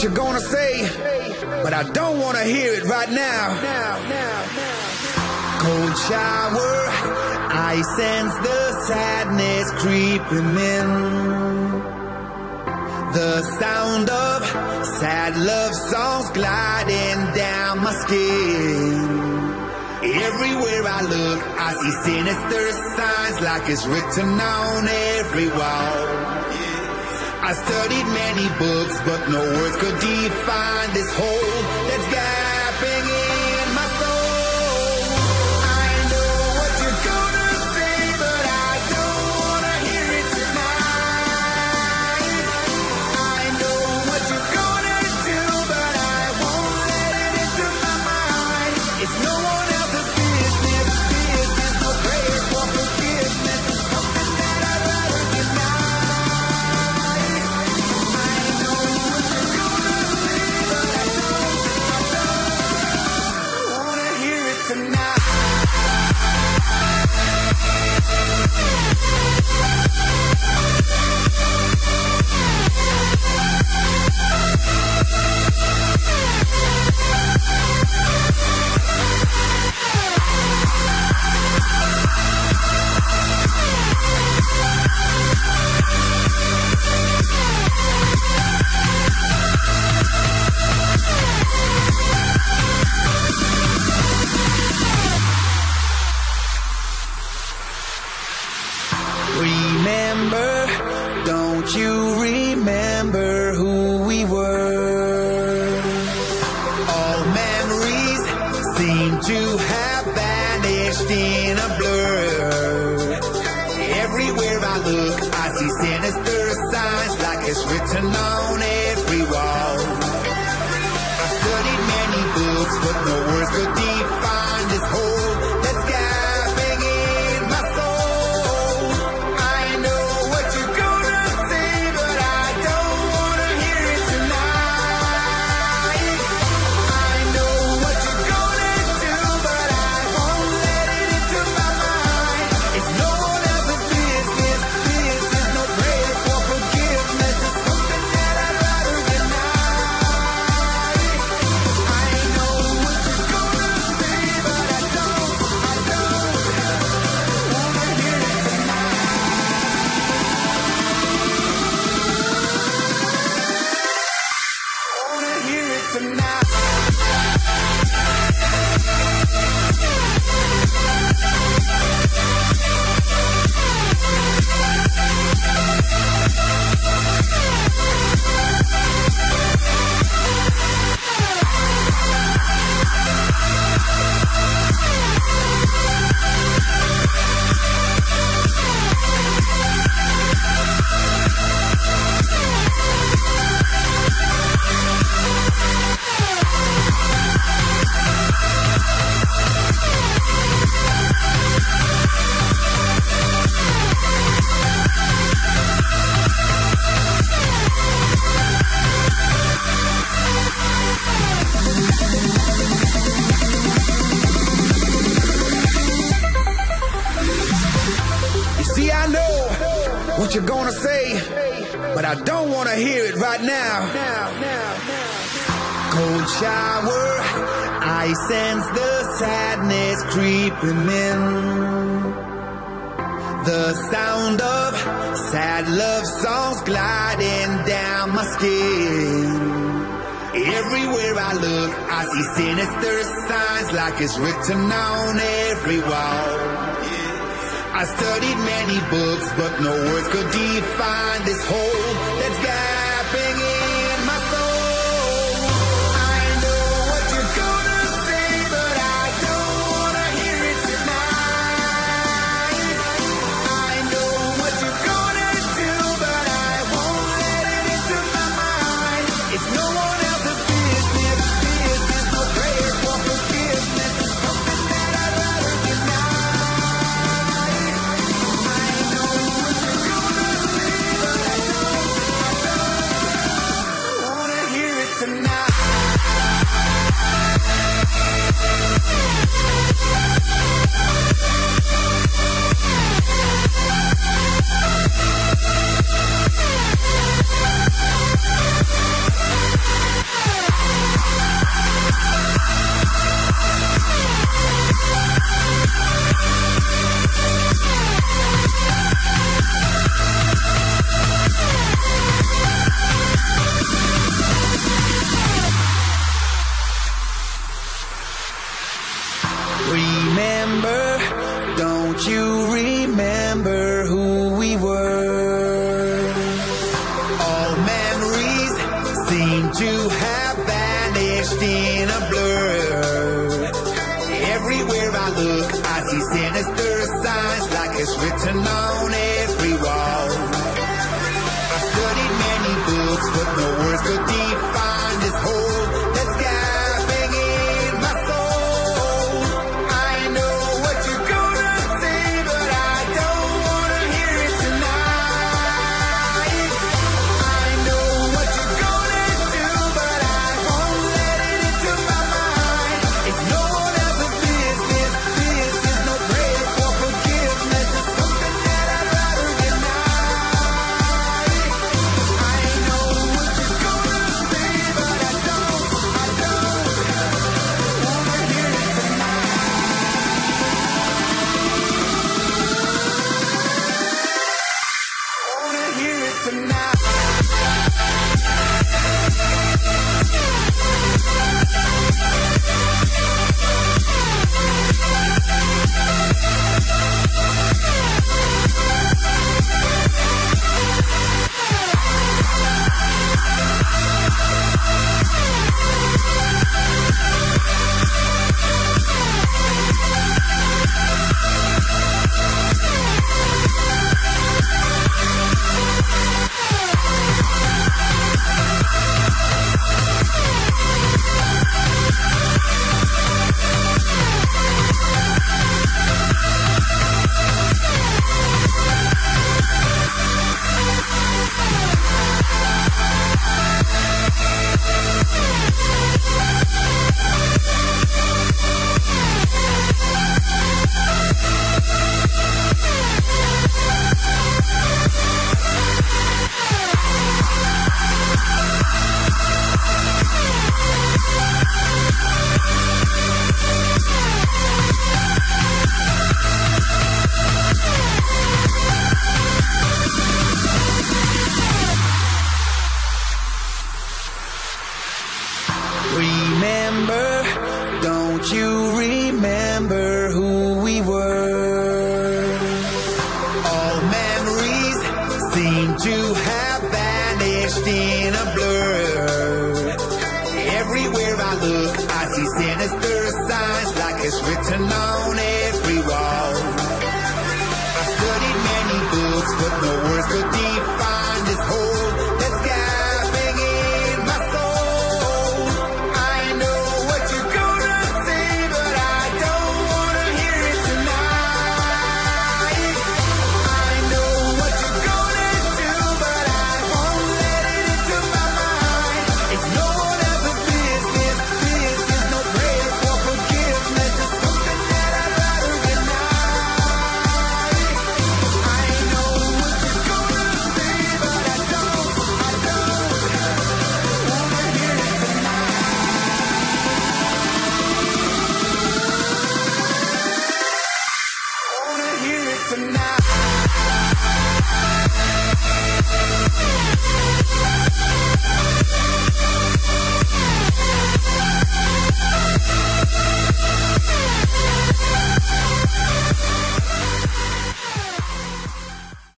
what you're gonna say, but I don't wanna hear it right now. Cold shower, I sense the sadness creeping in. The sound of sad love songs gliding down my skin. Everywhere I look, I see sinister signs like it's written on every wall. I studied many books, but no words could define this hole that's gaping in my soul. I know what you're gonna say, but I don't wanna hear it tonight. I know what you're gonna do, but I won't let it into my mind. It's no one else's business, no prayer for forgiveness. It's something that I'd rather deny. Remember, don't you remember who we were? All memories seem to have vanished in a blur. Everywhere I look, I see sinister signs like it's written on every wall. I studied many books, but no words could define this hole that's gaping in my soul. I know what you're gonna say, but I don't wanna hear it tonight. I know what you're gonna do, but I won't let it into my mind. It's no one else's business, no prayer for forgiveness. It's something that I'd rather deny. I know what you're gonna say, but I don't wanna hear it tonight. Wanna hear it tonight. You see, I know what you're gonna say, but I don't wanna hear it right now. Cold shower, I sense the sadness creeping in. The sound of sad love songs gliding down my skin. Everywhere I look, I see sinister signs like it's written on every wall. I studied many books, but no words could define this hole that's gaping in my soul. I know what you're gonna say, but I don't wanna hear it tonight. I know what you're gonna do, but I won't let it into my mind. It's no one else's business, no prayer for forgiveness. It's something that I'd rather deny. I know what you're gonna say, but I don't Remember, don't you remember who we were? All memories seem to have vanished in a blur. Everywhere I look, I see sinister signs like it's written on every wall. I studied many books, but no words could define this hole that's gaping in my soul. I know what you're gonna say, but I don't wanna hear it tonight. I know what you're gonna do, but I won't let it into my mind. It's no one else's business. This is no prayer for forgiveness. It's something that I'd rather deny. I know what you're gonna say, but I don't wanna hear it tonight. Wanna hear it tonight. Remember, don't you remember who we were? All memories seem to have vanished in a blur. Everywhere I look, I see sinister signs like it's written on every wall. I studied many books, but no words could define